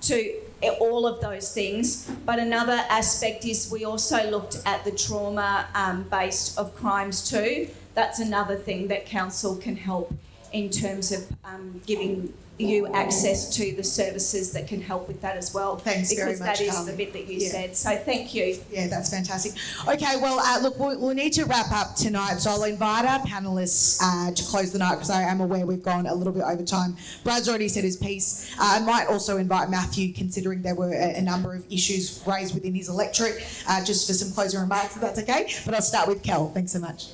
to all of those things, but another aspect is we also looked at the trauma based of crimes too. That's another thing that council can help in terms of giving you access to the services that can help with that as well. Thanks very much, because that is Carly. the bit that you said. So thank you. Yeah, that's fantastic. Okay, well, look, we'll need to wrap up tonight, so I'll invite our panellists to close the night because I am aware we've gone a little bit over time. Brad's already said his piece. I might also invite Matthew, considering there were a number of issues raised within his electorate, just for some closing remarks, if that's okay. But I'll start with Kel. Thanks so much.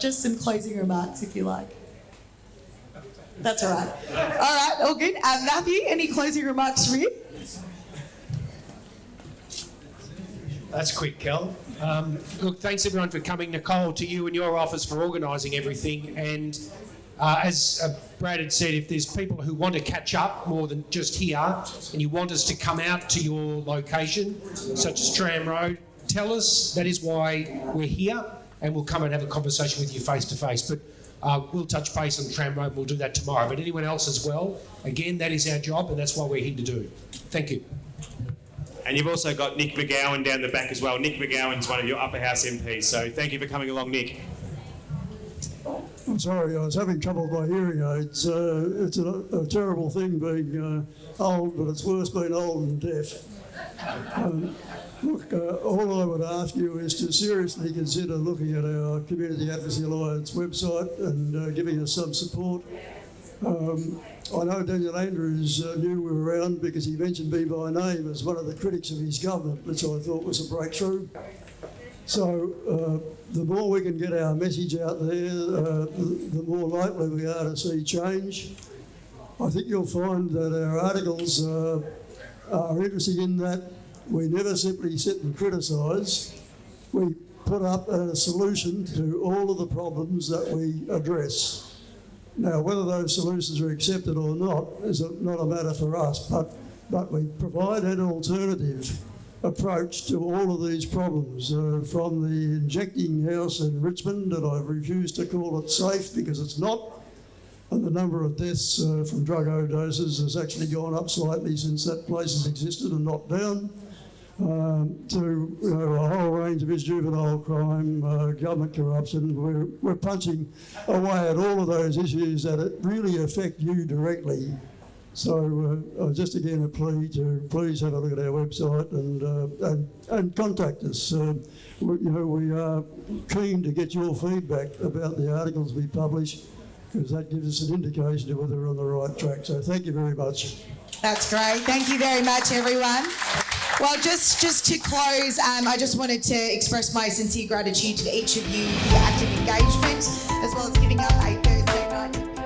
Just some closing remarks, if you like. That's all right. All right, all good. Matthew, any closing remarks for you? That's quick, Kel. Look, thanks everyone for coming. Nicole, to you and your office for organising everything. And as Brad had said, if there's people who want to catch up more than just here and you want us to come out to your location, such as Tram Road, tell us. That is why we're here. And we'll come and have a conversation with you face to face. But we'll touch base on Tram Road. We'll do that tomorrow. But anyone else as well, again, that is our job and that's what we're here to do. Thank you. And you've also got Nick McGowan down the back as well. Nick McGowan's one of your upper house MPs. So thank you for coming along, Nick. I'm sorry, I was having trouble with my hearing aids. It's a terrible thing being old, but it's worse being old and deaf. Look, all I would ask you is to seriously consider looking at our Community Advocacy Alliance website and giving us some support. I know Daniel Andrews knew we were around because he mentioned me by name as one of the critics of his government, which I thought was a breakthrough. So the more we can get our message out there, the more likely we are to see change. I think you'll find that our articles are interesting in that we never simply sit and criticise. We put up a solution to all of the problems that we address. Now, whether those solutions are accepted or not is not a matter for us, but we provide an alternative approach to all of these problems, from the injecting house in Richmond, and I refuse to call it safe because it's not, and the number of deaths from drug overdoses has actually gone up slightly since that place has existed and not down. To a whole range of juvenile crime, government corruption. We're punching away at all of those issues that really affect you directly. So just again a plea to please have a look at our website and contact us. We are keen to get your feedback about the articles we publish because that gives us an indication of whether we're on the right track. So thank you very much. That's great. Thank you very much, everyone. Well, just to close, I just wanted to express my sincere gratitude to each of you for your active engagement, as well as giving up a Thursday night.